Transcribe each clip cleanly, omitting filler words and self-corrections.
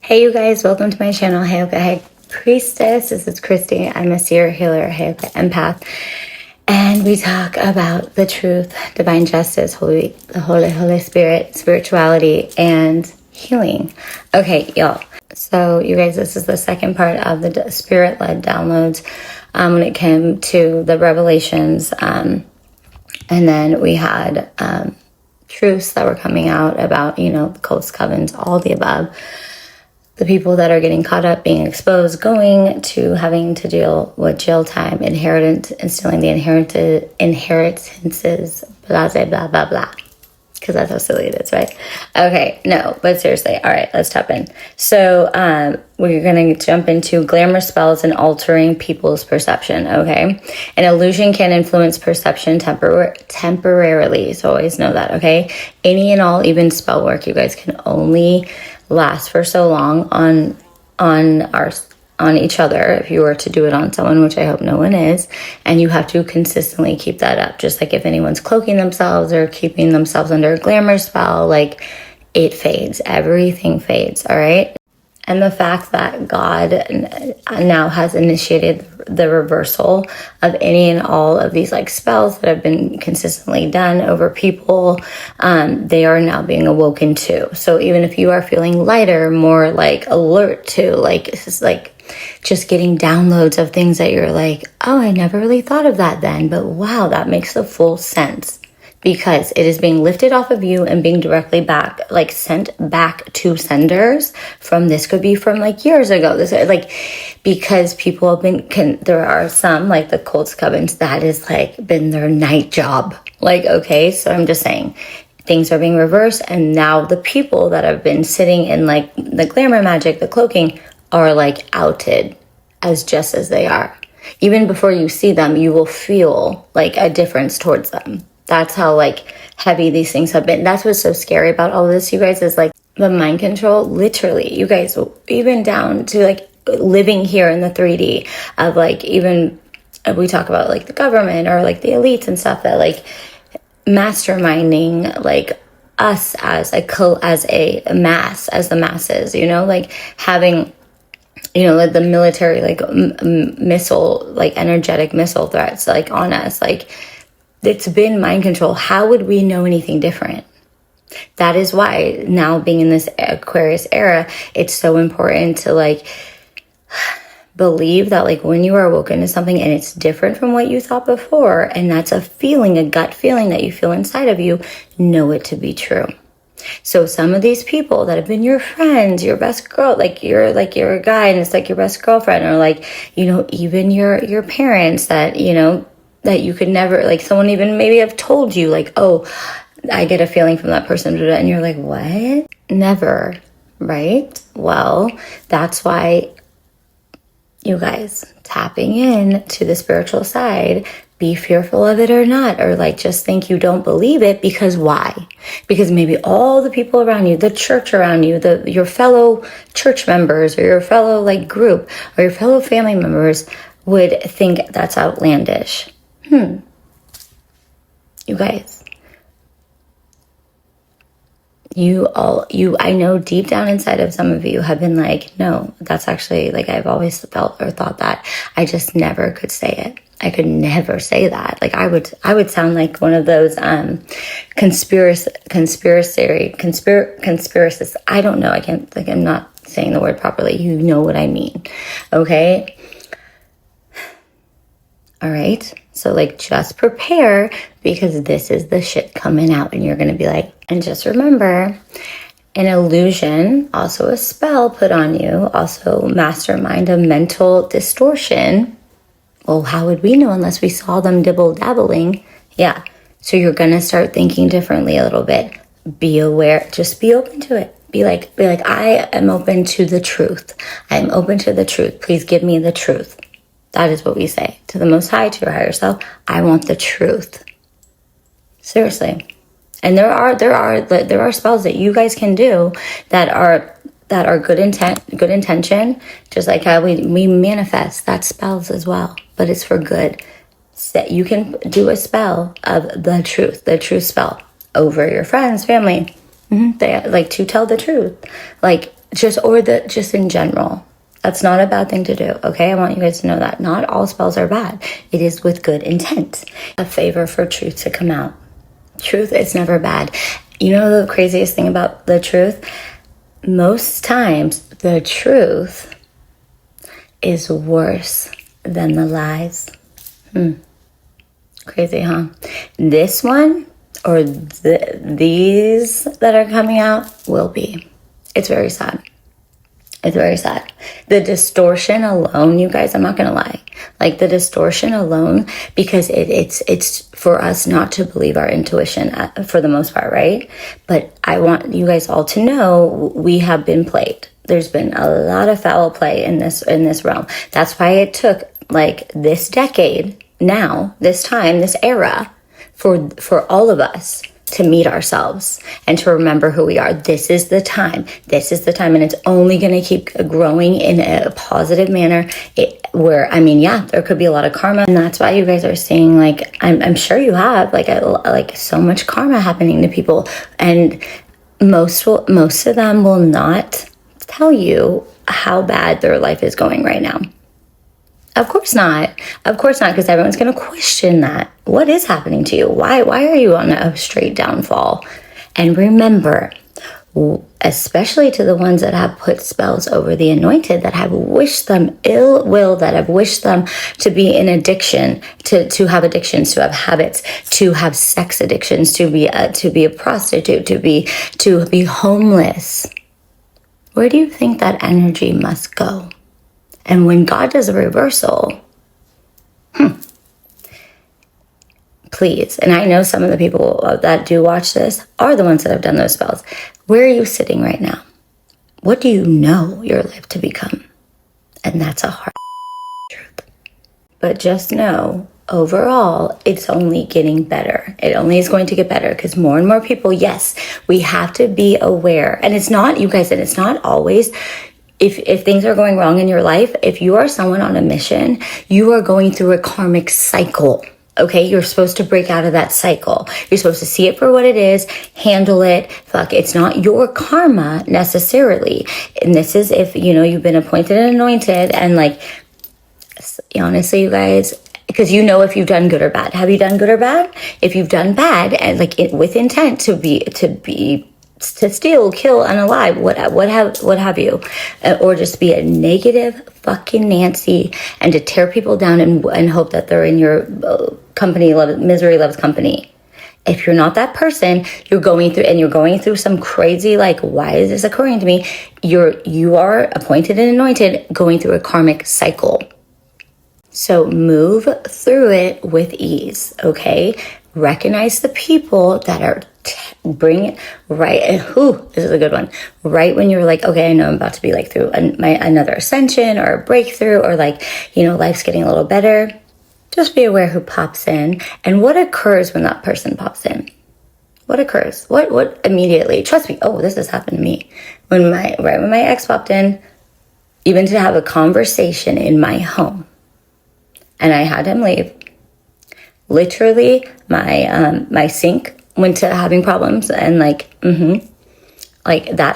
Hey you guys, welcome to my channel, Heyoka High Priestess. This is Christy. I'm a seer, healer, Heyoka empath. And we talk about the truth, divine justice, the Holy Spirit, spirituality, and healing. Okay, y'all. So you guys, this is the second part of the spirit-led downloads when it came to the revelations. And then we had truths that were coming out about, the cults, covens, all the above. The people that are getting caught up, being exposed, going to having to deal with jail time, instilling the inheritances, blah, blah, blah, blah, blah. Because that's how silly it is, right? Okay, no, but seriously. All right, let's tap in. So we're going to jump into glamour spells and altering people's perception, okay? An illusion can influence perception temporarily, so always know that, okay? Any and all, even spell work, you guys can only last for so long on each other if you were to do it on someone, which I hope no one is, and you have to consistently keep that up. Just like if anyone's cloaking themselves or keeping themselves under a glamour spell, like it fades, everything fades. All right. And the fact that God now has initiated the reversal of any and all of these like spells that have been consistently done over people, they are now being awoken to. So even if you are feeling lighter, more like alert to, like, this is like just getting downloads of things that you're like, oh, I never really thought of that then, but wow, that makes the full sense. Because it is being lifted off of you and being directly back, like sent back to senders from, this could be from like years ago. This like, because people have been, there are some like the cults, covens, that is like been their night job. Like, okay, so I'm just saying things are being reversed. And now the people that have been sitting in like the glamour magic, the cloaking, are like outed as just as they are. Even before you see them, you will feel like a difference towards them. That's how like heavy these things have been. That's what's so scary about all this, you guys, is like the mind control, literally, you guys, even down to like living here in the 3D of like, even we talk about like the government or like the elites and stuff that like masterminding like us as a mass, as the masses, like having, like the military, like missile, like energetic missile threats, like on us, like it's been mind control. How would we know anything different? That is why now, being in this Aquarius era, it's so important to like believe that like when you are awoken to something and it's different from what you thought before, and that's a feeling, a gut feeling that you feel inside of you, know it to be true. So some of these people that have been your friends, your best girl, like you're a guy and it's like your best girlfriend, or like, even your parents that, that you could never, like someone even maybe have told you like, oh, I get a feeling from that person. And you're like, what? Never, right? Well, that's why, you guys, tapping in to the spiritual side, be fearful of it or not, or like just think you don't believe it, because why? Because maybe all the people around you, the church around you, your fellow church members, or your fellow like group, or your fellow family members would think that's outlandish. You guys, I know deep down inside of some of you have been like, no, that's actually like, I've always felt or thought that. I just never could say it. I could never say that. Like I would sound like one of those conspiracists. I don't know. I'm not saying the word properly. You know what I mean. Okay. All right. So like just prepare, because this is the shit coming out, and you're going to be like, and just remember, an illusion, also a spell put on you, also mastermind, a mental distortion. Well, how would we know unless we saw them dibble-dabbling? Yeah. So you're going to start thinking differently a little bit. Be aware. Just be open to it. Be like, I am open to the truth. I am open to the truth. Please give me the truth. That is what we say to the Most High, to your higher self. I want the truth. Seriously. And there are spells that you guys can do that are good intention, just like how we manifest. That's spells as well, but it's for good. So you can do a spell of the truth spell over your friends, family. They like to tell the truth. Like just in general. That's not a bad thing to do, okay? I want you guys to know that. Not all spells are bad. It is with good intent. A favor for truth to come out. Truth is never bad. You know the craziest thing about the truth? Most times, the truth is worse than the lies. Crazy, huh? This one, or these that are coming out, will be. It's very sad. It's very sad. The distortion alone, you guys, I'm not going to lie. Like the distortion alone, because it's for us not to believe our intuition for the most part, right? But I want you guys all to know we have been played. There's been a lot of foul play in this realm. That's why it took like this decade now, this time, this era for all of us to meet ourselves and to remember who we are. This is the time. This is the time. And it's only going to keep growing in a positive manner there could be a lot of karma. And that's why you guys are seeing, like, I'm sure you have like so much karma happening to people. And most of them will not tell you how bad their life is going right now. Of course not. Of course not, because everyone's going to question that. What is happening to you? Why are you on a straight downfall? And remember, especially to the ones that have put spells over the anointed, that have wished them ill will, that have wished them to be in addiction, to have addictions, to have habits, to have sex addictions, to be a prostitute, to be homeless. Where do you think that energy must go? And when God does a reversal, please, and I know some of the people that do watch this are the ones that have done those spells. Where are you sitting right now? What do you know your life to become? And that's a hard truth. But just know, overall, it's only getting better. It only is going to get better because more and more people, yes, we have to be aware. And it's not, you guys, and it's not always... If things are going wrong in your life, if you are someone on a mission, you are going through a karmic cycle, okay? You're supposed to break out of that cycle. You're supposed to see it for what it is, handle it. It's not your karma necessarily. And this is if, you've been appointed and anointed and honestly, you guys, because if you've done good or bad. Have you done good or bad? If you've done bad and with intent to steal, kill, unalive, what have you, or just be a negative fucking Nancy and to tear people down and hope that they're in your company, misery loves company. If you're not that person, you're going through some crazy, why is this occurring to me? You are appointed and anointed, going through a karmic cycle. So move through it with ease, okay? Recognize the people that are bring it right. This is a good one. Right when you're okay, I know I'm about to be through another ascension or a breakthrough, or life's getting a little better. Just be aware who pops in and what occurs when that person pops in. What occurs? What immediately? Trust me. Oh, this has happened to me when my ex popped in, even to have a conversation in my home, and I had him leave. Literally, my sink went to having problems, and that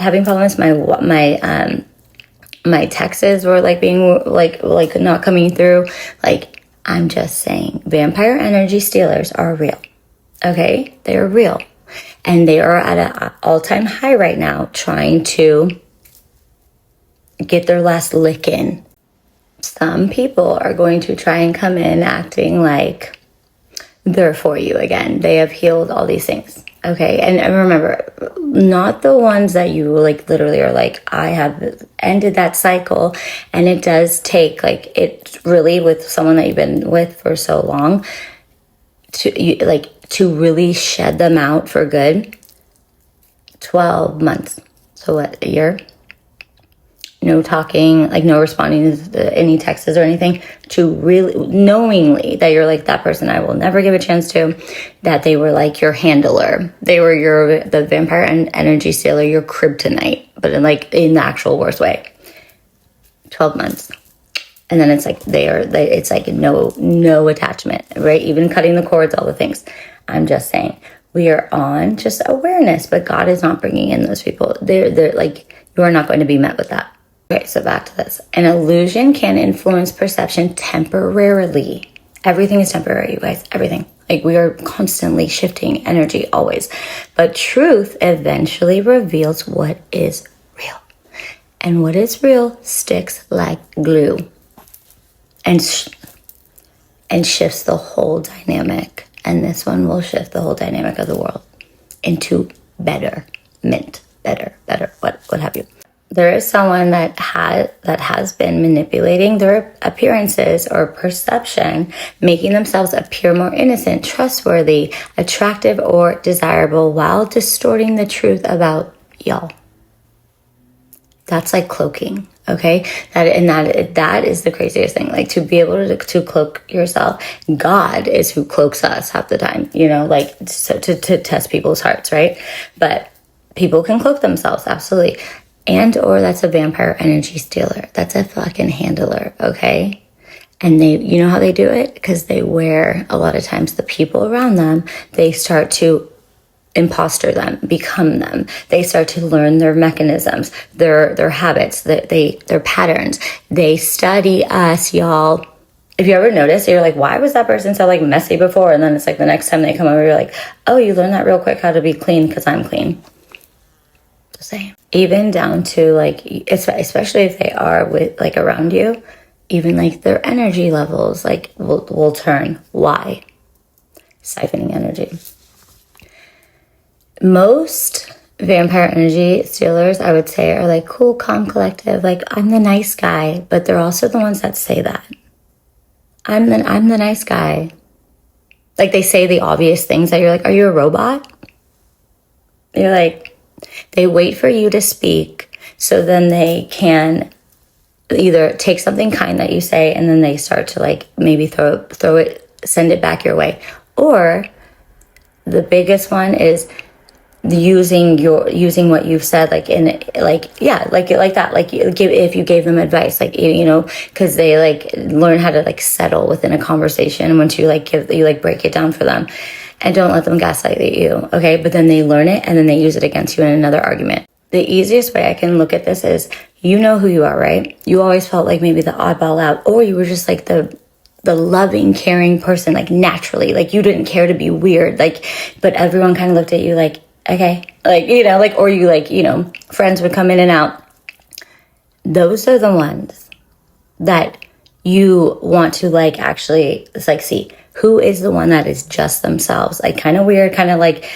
having problems. My texts were being not coming through. I'm just saying, vampire energy stealers are real. Okay, they are real, and they are at an all-time high right now, trying to get their last lick in. Some people are going to try and come in acting like they're for you again. They have healed all these things. Okay. And remember, not the ones that you literally are I have ended that cycle. And it does take it really, with someone that you've been with for so long, to really shed them out for good. 12 months. So what, a year? No talking, no responding to any texts or anything, to really knowingly that you're that person I will never give a chance to, that they were your handler. They were the vampire and energy stealer, your kryptonite, but in the actual worst way. 12 months. And then it's it's no attachment, right? Even cutting the cords, all the things. I'm just saying, we are on just awareness, but God is not bringing in those people. They're You are not going to be met with that. Okay, so back to this. An illusion can influence perception temporarily. Everything is temporary, you guys. Everything. Like, we are constantly shifting energy, always. But truth eventually reveals what is real. And what is real sticks like glue. And shifts the whole dynamic. And this one will shift the whole dynamic of the world into betterment. Better, what have you. There is someone that has been manipulating their appearances or perception, making themselves appear more innocent, trustworthy, attractive, or desirable while distorting the truth about y'all. That's like cloaking, okay? That is the craziest thing. Like, to be able to cloak yourself. God is who cloaks us half the time, like, so to test people's hearts, right? But people can cloak themselves, absolutely. And or that's a vampire energy stealer. That's a fucking handler, okay? And you know how they do it? Because they wear, a lot of times, the people around them, they start to imposter them, become them. They start to learn their mechanisms, their habits, their patterns. They study us, y'all. If you ever notice, you're like, why was that person so like messy before? And then it's like the next time they come over, you're like, oh, you learned that real quick, how to be clean, because I'm clean. The same. Even down to like, especially if they are with like around you, even like their energy levels like will turn. Why? Siphoning energy. Most vampire energy stealers, I would say, are like cool, calm, collective. Like, I'm the nice guy, but they're also the ones that say that. I'm the nice guy. Like, they say the obvious things that you're like, are you a robot? You're like, they wait for you to speak so then they can either take something kind that you say and then they start to like maybe throw it, send it back your way. Or the biggest one is using what you've said, like in like that, like if you gave them advice, like, because they like learn how to like settle within a conversation once you like break it down for them. And don't let them gaslight you, okay? But then they learn it and then they use it against you in another argument. The easiest way I can look at this is, you know who you are, right? You always felt like maybe the oddball out, or you were just like the loving, caring person, like naturally, like you didn't care to be weird, like, but everyone kind of looked at you like, okay, like, like, or you like, friends would come in and out. Those are the ones that you want to like, actually, it's like, see, who is the one that is just themselves? Like, kind of weird, kind of like,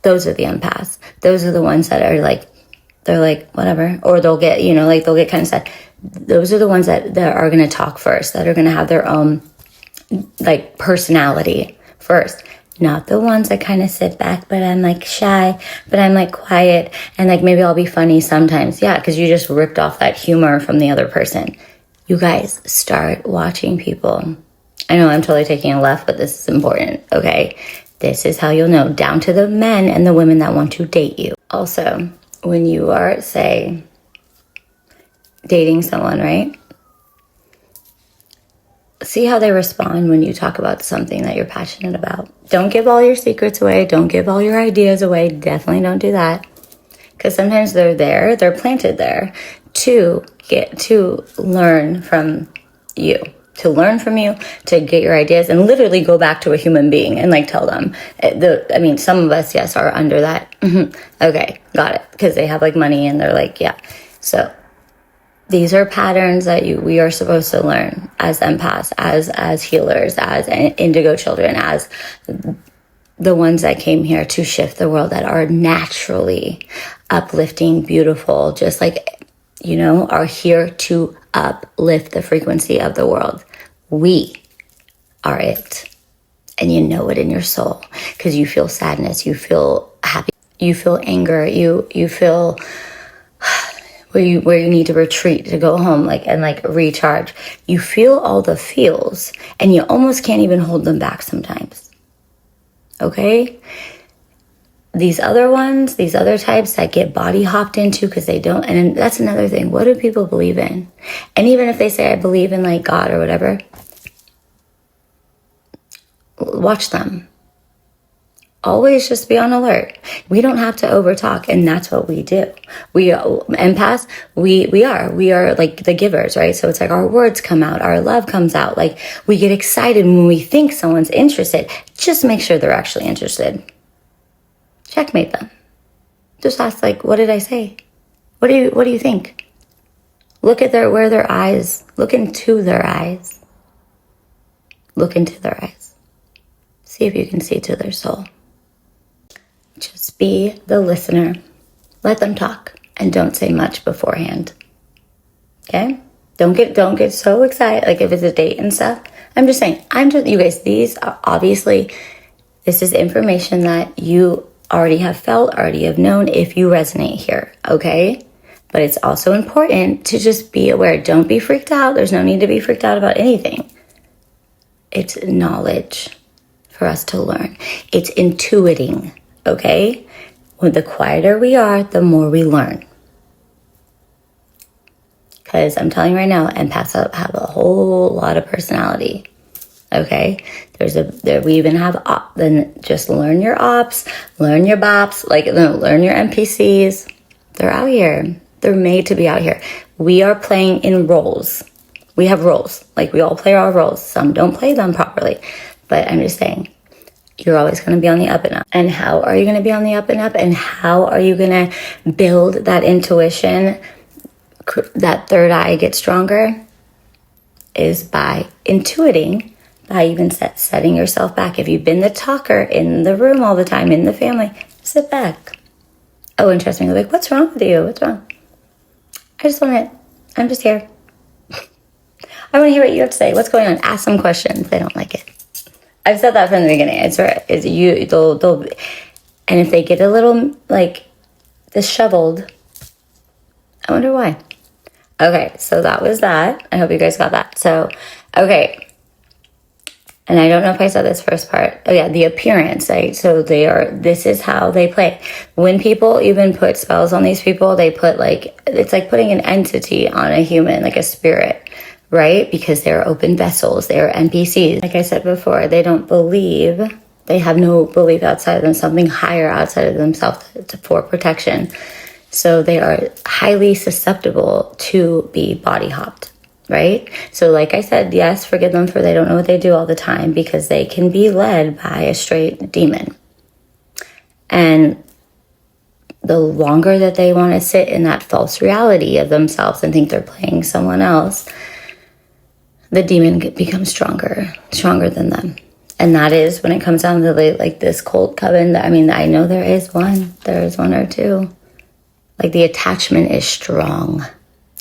those are the empaths. Those are the ones that are like, they're like, whatever. Or they'll get, they'll get kind of sad. Those are the ones that are going to talk first, that are going to have their own, like, personality first. Not the ones that kind of sit back, but I'm like shy, but I'm like quiet, and like maybe I'll be funny sometimes. Yeah, because you just ripped off that humor from the other person. You guys, start watching people. I know I'm totally taking a left, but this is important, okay? This is how you'll know, down to the men and the women that want to date you. Also, when you are, say, dating someone, right? See how they respond when you talk about something that you're passionate about. Don't give all your secrets away. Don't give all your ideas away. Definitely don't do that. Because sometimes they're planted there to learn from you. To learn from you, to get your ideas, and literally go back to a human being and like tell them. Some of us, yes, are under that. Okay, got it. Because they have like money and they're like, yeah. So these are patterns that we are supposed to learn as empaths, as healers, as indigo children, as the ones that came here to shift the world, that are naturally uplifting, beautiful, just like, are here to uplift the frequency of the world. We are it. And you know it in your soul, because you feel sadness, you feel happy, you feel anger, you feel where you need to retreat, to go home, and recharge. You feel all the feels, and you almost can't even hold them back sometimes. Okay? These other ones, these other types that get body hopped into because they don't, and that's another thing. What do people believe in? And even if they say, I believe in like God or whatever, watch them. always just be on alert. We don't have to overtalk, and that's what we do. We empaths, we are like the givers, right? So it's like our words come out, our love comes out. Like we get excited when we think someone's interested. Just make sure they're actually interested. Checkmate them. Just ask, like, what did I say? What do you think? Look at where their eyes, look into their eyes. Look into their eyes. See if you can see to their soul. Just be the listener. Let them talk and don't say much beforehand. Okay? Don't get so excited. Like if it's a date and stuff. I'm just saying, you guys, these are obviously, this is information that you already have felt, already have known if you resonate here. Okay? But it's also important to just be aware. Don't be freaked out. There's no need to be freaked out about anything. It's knowledge for us to learn. It's intuiting. Okay? When the quieter we are, the more we learn. Because I'm telling you right now, empaths have a whole lot of personality. Okay? We even have then just learn your ops, learn your bops, learn your NPCs. They're out here. They're made to be out here. We are playing in roles. We have roles. Like we all play our roles. Some don't play them properly. But I'm just saying, you're always going to be on the up and up. And how are you going to be on the up and up? And how are you going to build that intuition, that third eye get stronger? Is by intuiting, by even setting yourself back. If you've been the talker in the room all the time, in the family, sit back. Oh, interesting. Like, what's wrong with you? What's wrong? I'm just here. I want to hear what you have to say. What's going on? Ask some questions. They don't like it. I've said that from the beginning. It's right. They'll, and if they get a little like disheveled, I wonder why. Okay, so that was that. I hope you guys got that. So, okay. And I don't know if I said this first part. Oh yeah, the appearance, right? So this is how they play. When people even put spells on these people, they put it's like putting an entity on a human, like a spirit. Right? Because they're open vessels. They're NPCs. Like I said before, they don't believe. They have no belief outside of them, something higher outside of themselves for protection. So they are highly susceptible to be body hopped. Right? So like I said, yes, forgive them for they don't know what they do all the time because they can be led by a straight demon. And the longer that they want to sit in that false reality of themselves and think they're playing someone else, the demon becomes stronger than them. And that is when it comes down to this cult coven. I mean, I know there is one or two. Like the attachment is strong.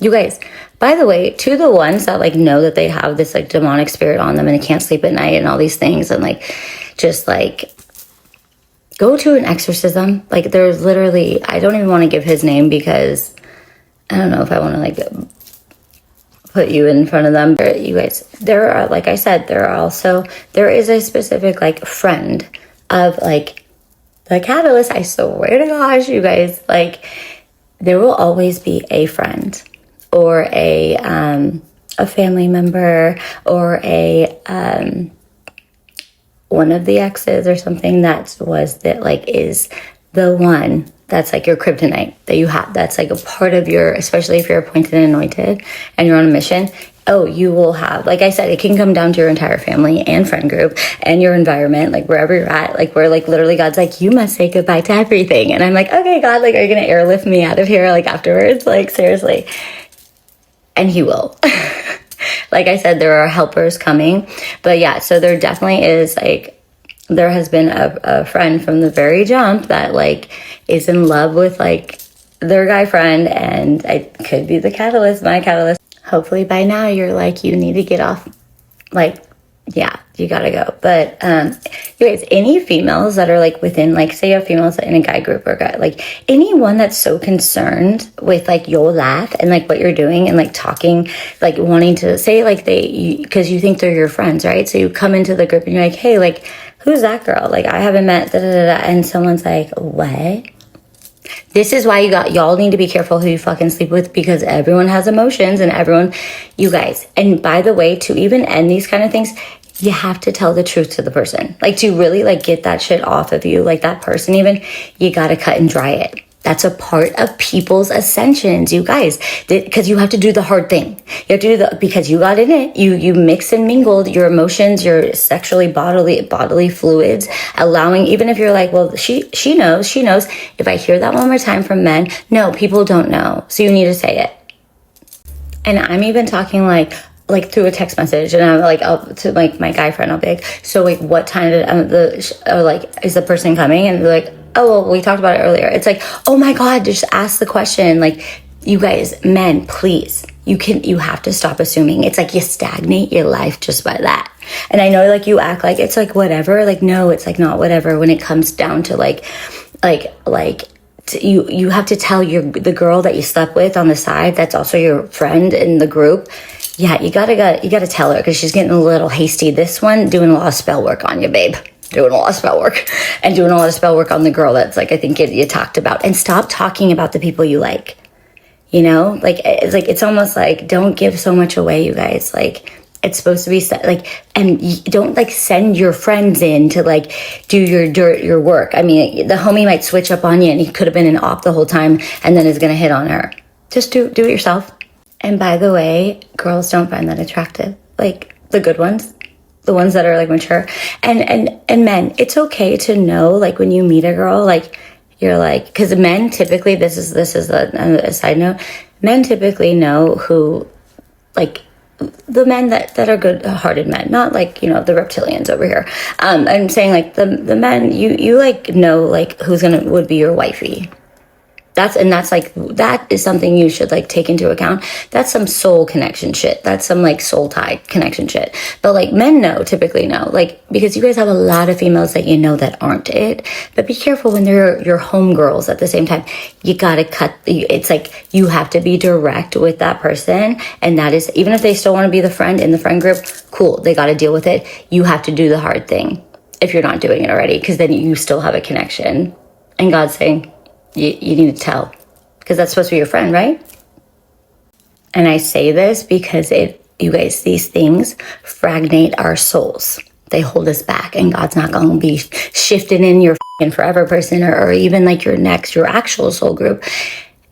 You guys, by the way, to the ones that know that they have this demonic spirit on them and they can't sleep at night and all these things and go to an exorcism. There's literally, I don't even want to give his name because I don't know if I want to put you in front of them. You guys, there are, like I said, there is a specific friend of the catalyst. I swear to gosh, you guys, there will always be a friend or a family member or one of the exes or something is the one that's your kryptonite that you have. That's a part of your, especially if you're appointed and anointed and you're on a mission. Oh, you will have, like I said, it can come down to your entire family and friend group and your environment, wherever you're at, where literally God's you must say goodbye to everything. And I'm okay, God, are you going to airlift me out of here afterwards? Seriously. And he will. Like I said, there are helpers coming. But yeah, so there definitely is there has been a friend from the very jump that is in love with their guy friend, and it could be the catalyst, my catalyst. Hopefully by now you're you need to get off, yeah, you gotta go. But you guys, any females that are within, say you have females in a guy group or guy, anyone that's so concerned with your laugh and what you're doing and talking, wanting to say because you think they're your friends, right? So you come into the group and you're hey, who's that girl? I haven't met, and someone's what? This is why y'all need to be careful who you fucking sleep with, because everyone has emotions and everyone, you guys. And by the way, to even end these kind of things, you have to tell the truth to the person. Like, to really like get that shit off of you, like that person even, you got to cut and dry it. That's a part of people's ascensions, you guys, because you have to do the hard thing. You have to do because you got in it, you mix and mingled your emotions, your sexually bodily fluids, allowing, even if you're like, well, she knows. If I hear that one more time from men, no, people don't know. So you need to say it. And I'm even talking like through a text message, and I'm like, to like my guy friend, I'll be like, so like, what time did is the person coming? And they're like, oh, well, we talked about it earlier. It's like, oh my God, just ask the question. Like, you guys, men, please, you have to stop assuming. It's like you stagnate your life just by that. And I know like you act like it's like whatever, like, no, it's like not whatever when it comes down to you have to tell the girl that you slept with on the side, that's also your friend in the group. Yeah, you gotta tell her, because she's getting a little hasty. This one doing a lot of spell work on you, babe. Doing a lot of spell work and doing a lot of spell work on the girl that's like, I think you talked about. And stop talking about the people you like, you know, like it's almost like, don't give so much away, you guys. Like, it's supposed to be like, and you don't like send your friends in to like do your work. I mean, the homie might switch up on you and he could have been an op the whole time and then is going to hit on her. Just do it yourself. And by the way, girls don't find that attractive. Like, the good ones. The ones that are like mature, and men, it's okay to know, like, when you meet a girl, like, you're like, because men typically, this is a side note, men typically know who, like, the men that are good-hearted men, not like, you know, the reptilians over here. I'm saying like the men, you like know like who's would be your wifey. That is something you should like take into account. That's some soul connection shit. That's some like soul tie connection shit. But like men typically know, like, because you guys have a lot of females that you know that aren't it. But be careful when they're your homegirls at the same time. You gotta it's like you have to be direct with that person. And that is, even if they still want to be the friend in the friend group, cool, they gotta deal with it. You have to do the hard thing if you're not doing it already, because then you still have a connection. And God's saying, you need to tell, because that's supposed to be your friend, right? And I say this because you guys, these things fragment our souls. They hold us back, and God's not going to be shifting in your forever person or even like your actual soul group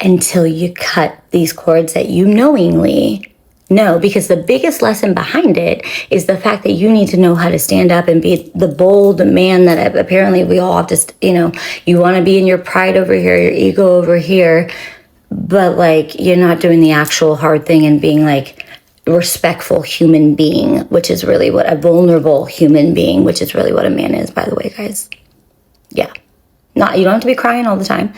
until you cut these cords that you knowingly know. Because the biggest lesson behind it is the fact that you need to know how to stand up and be the bold man that apparently we all have to, you know, you want to be in your pride over here, your ego over here, but like you're not doing the actual hard thing and being like respectful human being, which is really what a vulnerable human being, which is really what a man is, by the way, guys. Yeah. You don't have to be crying all the time.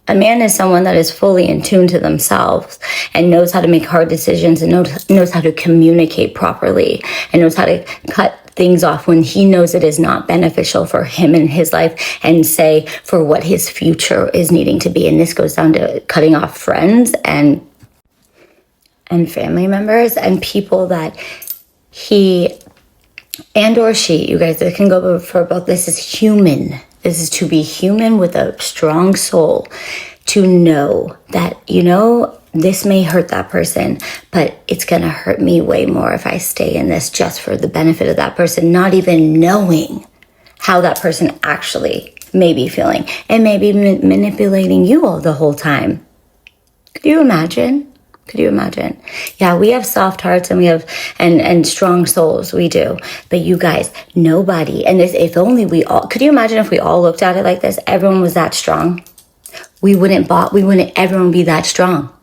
A man is someone that is fully in tune to themselves and knows how to make hard decisions and knows how to communicate properly and knows how to cut things off when he knows it is not beneficial for him in his life, and say for what his future is needing to be. And this goes down to cutting off friends and family members and people that he and or she, you guys, it can go for both. This is human. This is to be human with a strong soul, to know that, you know, this may hurt that person, but it's going to hurt me way more if I stay in this just for the benefit of that person, not even knowing how that person actually may be feeling and maybe manipulating you all the whole time. Could you imagine? Yeah, we have soft hearts and we have and strong souls. We do. But you guys, nobody, and this, if only we all, could you imagine if we all looked at it like this? Everyone was that strong. We wouldn't everyone be that strong.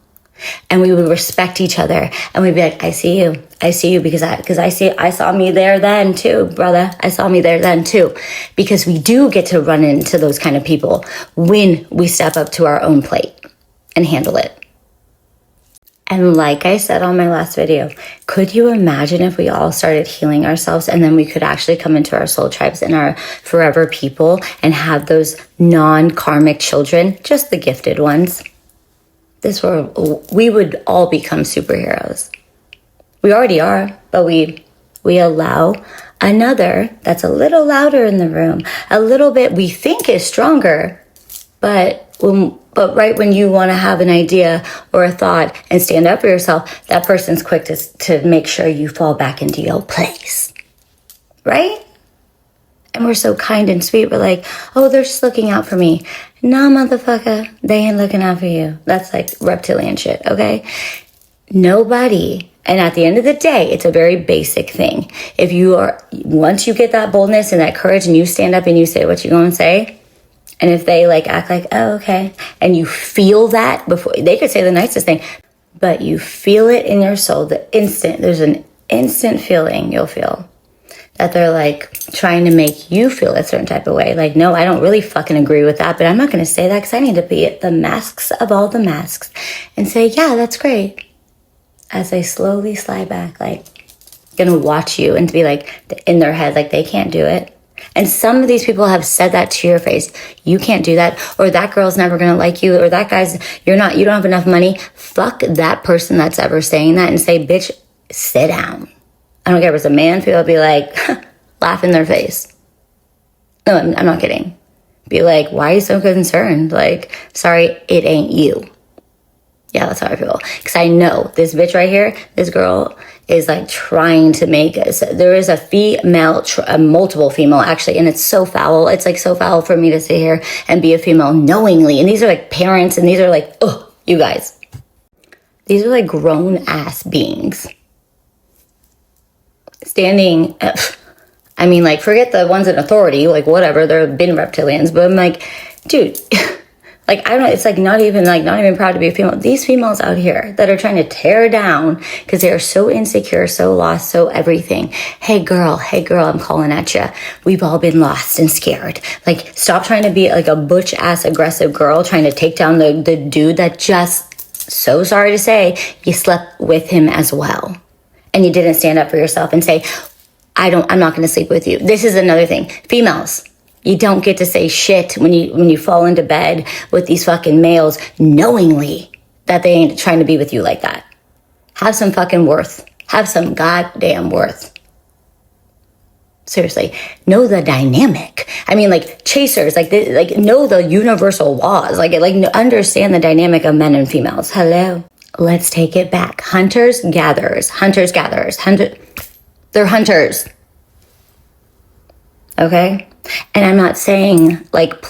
And we would respect each other. And we'd be like, I see you because I saw me there then too, brother. I saw me there then too. Because we do get to run into those kind of people when we step up to our own plate and handle it. And like I said on my last video, could you imagine if we all started healing ourselves and then we could actually come into our soul tribes and our forever people and have those non-karmic children, just the gifted ones? We would all become superheroes. We already are, but we allow another that's a little louder in the room, a little bit we think is stronger, but right when you want to have an idea or a thought and stand up for yourself, that person's quick to make sure you fall back into your place. right? And we're so kind and sweet. We're like, oh, they're just looking out for me. Nah, motherfucker, they ain't looking out for you. That's like reptilian shit, okay? Nobody. And at the end of the day, it's a very basic thing. If you are, once you get that boldness and that courage and you stand up and you say what you're going to say, and if they like act like, oh, okay, and you feel that before, they could say the nicest thing, but you feel it in your soul, there's an instant feeling you'll feel that they're like trying to make you feel a certain type of way. Like, no, I don't really fucking agree with that, but I'm not going to say that because I need to be the masks of all the masks and say, yeah, that's great. As they slowly slide back, like, gonna watch you and to be like, in their head, like, they can't do it. And some of these people have said that to your face. You can't do that. Or that girl's never gonna like you. Or that guy's, you don't have enough money. Fuck that person that's ever saying that and say, bitch, sit down. I don't care if it's a man, people will be like, laugh in their face. No, I'm not kidding. Be like, why are you so concerned? Like, sorry, it ain't you. Yeah, that's how I feel. Because I know this bitch right here, this girl is like trying to make us. There is a female, multiple female actually, and it's so foul. It's like so foul for me to sit here and be a female knowingly. And these are like parents, and these are like, oh, you guys. These are like grown ass beings. Standing, I mean, like, forget the ones in authority, like, whatever, they've been reptilians, but I'm like, dude, like, I don't, it's like not even proud to be a female. These females out here that are trying to tear down because they are so insecure, so lost, so everything. Hey girl, I'm calling at you. We've all been lost and scared. Like, stop trying to be like a butch ass aggressive girl trying to take down the dude that just, so sorry to say, you slept with him as well. And you didn't stand up for yourself and say, I'm not going to sleep with you. This is another thing. Females, you don't get to say shit when you fall into bed with these fucking males knowingly that they ain't trying to be with you like that. Have some fucking worth. Have some goddamn worth. Seriously, know the dynamic. I mean, like, chasers, like know the universal laws. Like understand the dynamic of men and females. Hello. Let's take it back. Hunters, gatherers. They're hunters. Okay? And I'm not saying, like,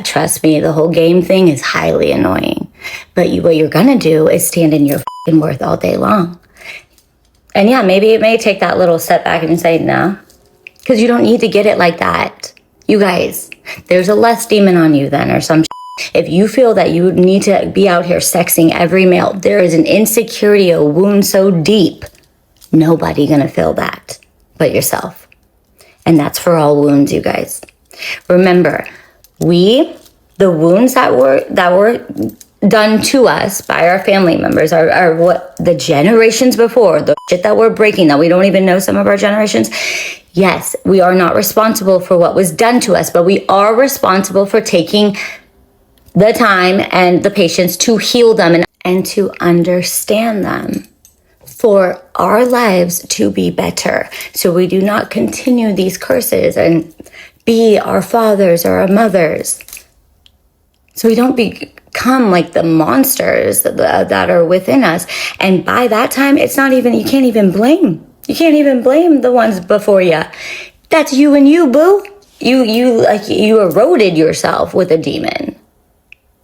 trust me, the whole game thing is highly annoying. But what you're gonna do is stand in your fucking worth all day long. And yeah, maybe it may take that little step back and say, no. Because you don't need to get it like that. You guys, there's a less demon on you then or some shit. If you feel that you need to be out here sexing every male, there is an insecurity, a wound so deep, nobody gonna feel that but yourself. And that's for all wounds, you guys. Remember, the wounds that were done to us by our family members are what the generations before, the shit that we're breaking, that we don't even know some of our generations. Yes, we are not responsible for what was done to us, but we are responsible for taking the time and the patience to heal them and to understand them for our lives to be better. So we do not continue these curses and be our fathers or our mothers. So we don't become like the monsters that are within us. And by that time, it's not even, you can't even blame the ones before you. That's you and you, boo. You eroded yourself with a demon.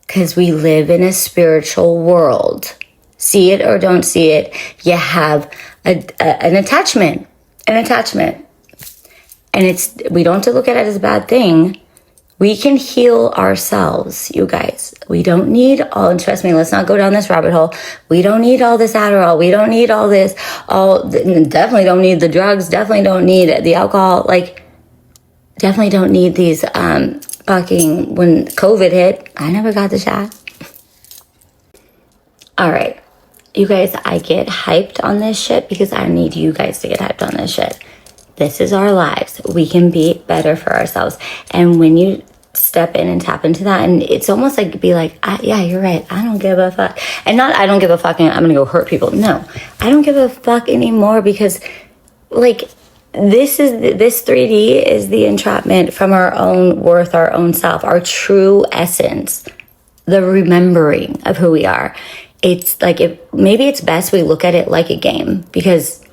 Because we live in a spiritual world. See it or don't see it, you have an attachment. And we don't have to look at it as a bad thing. We can heal ourselves, you guys. We don't need and trust me, let's not go down this rabbit hole. We don't need all this Adderall. We don't need all this, definitely don't need the drugs, definitely don't need the alcohol, like, definitely don't need these, fucking, when COVID hit, I never got the shot. All right, you guys, I get hyped on this shit because I need you guys to get hyped on this shit. This is our lives. We can be better for ourselves. And when you step in and tap into that, and it's almost like, be like, yeah, you're right. I don't give a fuck. And not, I don't give a fuck and I'm going to go hurt people. No, I don't give a fuck anymore because, like, this 3D is the entrapment from our own worth, our own self, our true essence, the remembering of who we are. It's like, maybe it's best we look at it like a game because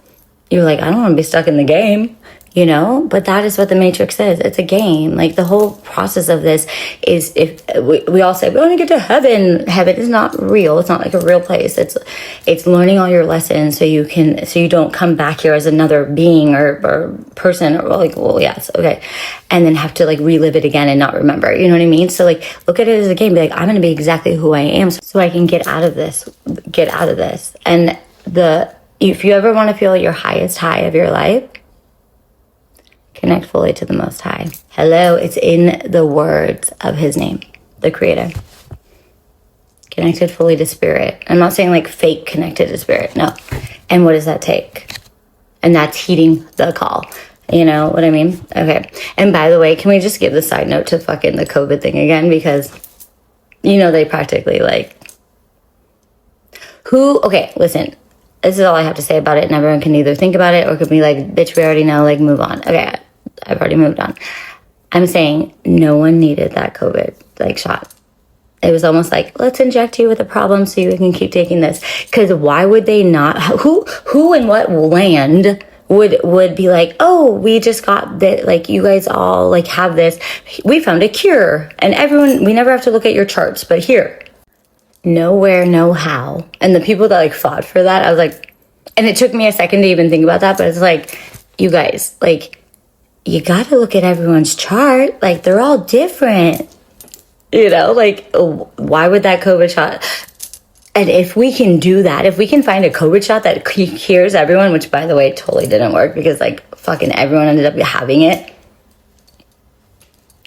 you're like, I don't want to be stuck in the game. you know? But that is what the Matrix is. It's a game. Like, the whole process of this is, if we all say we want to get to heaven. Heaven is not real. It's not like a real place. It's learning all your lessons so you don't come back here as another being or person, or like, well, yes, okay, and then have to like relive it again and not remember. You know what I mean? So like, look at it as a game. Be like, I'm going to be exactly who I am so I can get out of this. And if you ever want to feel your highest high of your life, connect fully to the Most High. Hello, it's in the words of his name, the Creator. Connected fully to Spirit. I'm not saying like fake connected to Spirit, no. And what does that take? And that's heeding the call. You know what I mean? Okay. And by the way, can we just give the side note to fucking the COVID thing again? Because, you know, they practically like... Okay, listen. This is all I have to say about it, and everyone can either think about it or could be like, bitch, we already know, like, move on. Okay, I've already moved on. I'm saying no one needed that COVID, like, shot. It was almost like, let's inject you with a problem so you can keep taking this. Because why would they not? Who in what land would be like, oh, we just got that, like, you guys all, like, have this. We found a cure. And everyone, we never have to look at your charts, but here. Nowhere, no how. And the people that like fought for that, I was like, and it took me a second to even think about that, but it's like, you guys, like, you gotta look at everyone's chart. Like, they're all different, you know, like, why would that COVID shot? And if we can do that, if we can find a COVID shot that cures everyone, which by the way, totally didn't work because like fucking everyone ended up having it.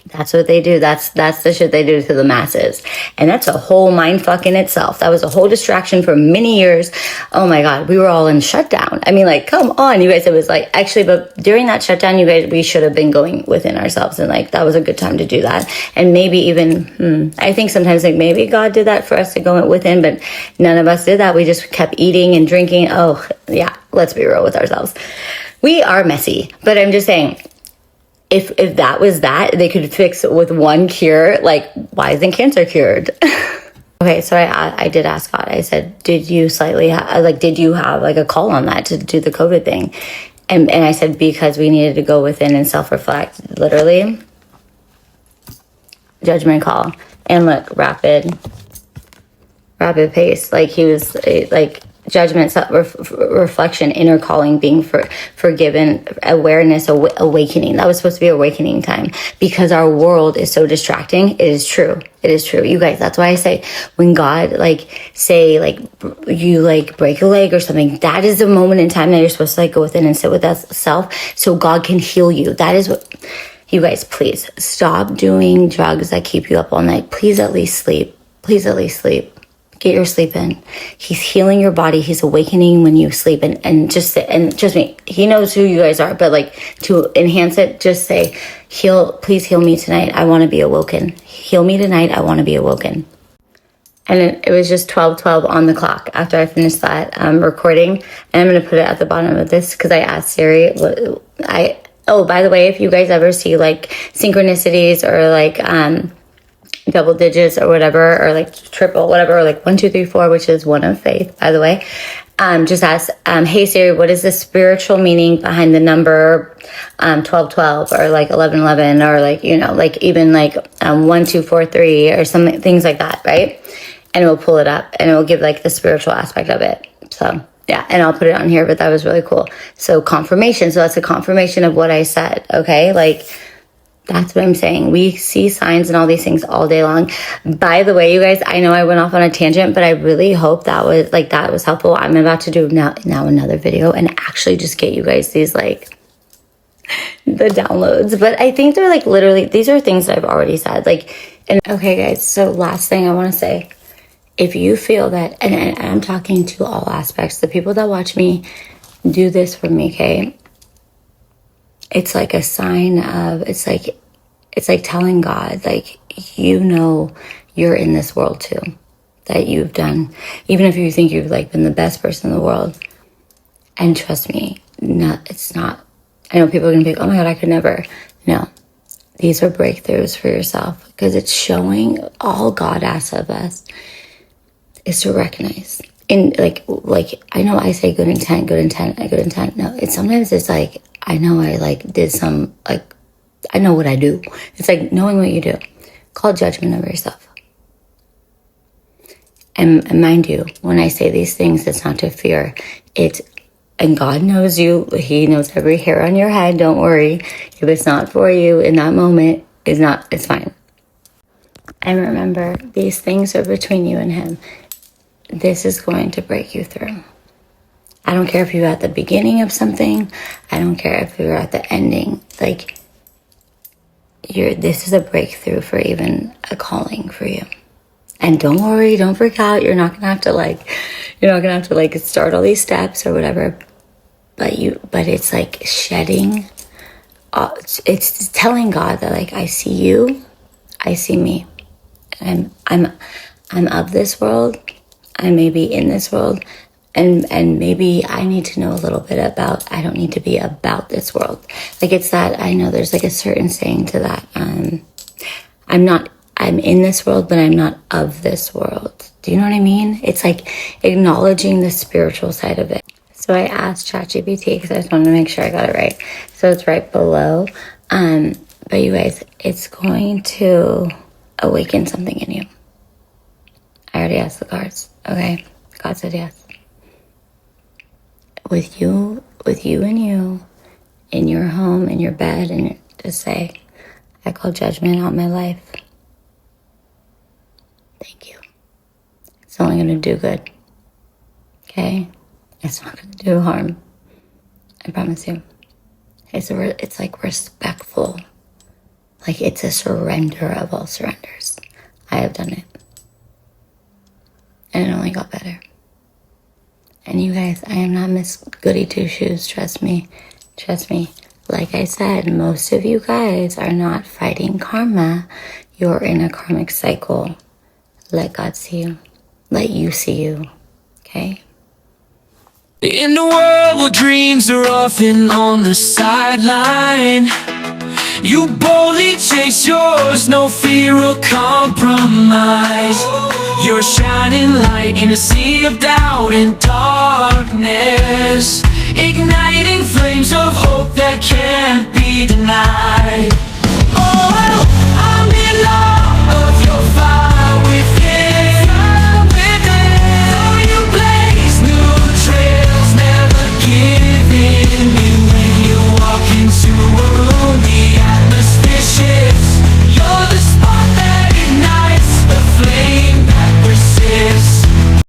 That's what they do. That's the shit they do to the masses. And that's a whole mind fuck in itself. That was a whole distraction for many years. Oh my God, we were all in shutdown. I mean, like, come on, you guys. It was like, actually, but during that shutdown, you guys, we should have been going within ourselves. And like, that was a good time to do that. And maybe even, I think sometimes like maybe God did that for us to go within, but none of us did that. We just kept eating and drinking. Oh yeah, let's be real with ourselves. We are messy, but I'm just saying, if that was that, they could fix it with one cure. Like, why isn't cancer cured? Okay, so I did ask God. I said, did you have like a call on that to do the COVID thing? And I said, because we needed to go within and self-reflect, literally. Judgment call. And look, rapid pace. Like, he was like, judgment, reflection, inner calling, being forgiven, awareness, awakening. That was supposed to be awakening time because our world is so distracting. It is true. You guys, that's why I say when God you break a leg or something, that is the moment in time that you're supposed to go within and sit with that self so God can heal you. That is what, you guys, please stop doing drugs that keep you up all night. Please at least sleep. Get your sleep in. He's healing your body. He's awakening when you sleep. And just sit, and trust me, he knows who you guys are. But like, to enhance it, just say, please heal me tonight. I want to be awoken. Heal me tonight. I want to be awoken. And it was just 12:12 on the clock after I finished that recording. And I'm going to put it at the bottom of this because I asked Siri. Oh, by the way, if you guys ever see like synchronicities or like double digits or whatever, or like triple, whatever, or like 1, 2, 3, 4, which is one of faith, by the way. Just ask, hey Siri, what is the spiritual meaning behind the number 12:12 or like 11:11 or like, you know, like even like 1, 2, 4, 3 or something, things like that, right? And it will pull it up and it will give like the spiritual aspect of it. So yeah, and I'll put it on here, but that was really cool. So confirmation. So that's a confirmation of what I said. Okay, like, that's what I'm saying. We see signs and all these things all day long. By the way, you guys, I know I went off on a tangent, but I really hope that was helpful. I'm about to do now another video and actually just get you guys these like the downloads. But I think they're like literally, these are things that I've already said. Like, and okay guys, so last thing I want to say, if you feel that, and I'm talking to all aspects, the people that watch me do this for me, okay? It's like a sign of, it's like telling God, like, you know, you're in this world too, that you've done, even if you think you've like been the best person in the world. And trust me, it's not, I know people are going to be like, oh my God, I could never. No, these are breakthroughs for yourself because it's showing all God asks of us is to recognize. And like, I know I say good intent. No, sometimes it's like, I know I like did some, like, I know what I do. It's like knowing what you do. Call judgment over yourself. And mind you, when I say these things, it's not to fear. And God knows you. He knows every hair on your head. Don't worry. If it's not for you in that moment, it's fine. And remember, these things are between you and him. This is going to break you through. I don't care if you're at the beginning of something. I don't care if you're at the ending. Like, this is a breakthrough for even a calling for you. And don't worry, don't freak out. You're not gonna have to start all these steps or whatever. But it's like shedding. It's telling God that, like, I see you, I see me. I'm of this world. I may be in this world, and maybe I need to know a little bit about. I don't need to be about this world. Like, it's that, I know there's like a certain saying to that. I'm in this world, but I'm not of this world. Do you know what I mean? It's like acknowledging the spiritual side of it. So I asked ChatGPT because I just wanted to make sure I got it right. So it's right below. But you guys, it's going to awaken something in you. I already asked the cards. Okay. God said yes. With you and you, in your home, in your bed, and just say, I call judgment on my life. Thank you. It's only going to do good. Okay? It's not going to do harm. I promise you. It's like respectful. Like, it's a surrender of all surrenders. I have done it. And it only got better. And you guys, I am not Miss Goody Two-Shoes. Trust me. Trust me. Like I said, most of you guys are not fighting karma. You're in a karmic cycle. Let God see you. Let you see you. Okay? In a world where dreams are often on the sideline, you boldly chase yours, no fear or compromise. You're a shining light in a sea of doubt and darkness, igniting flames of hope that can't be denied.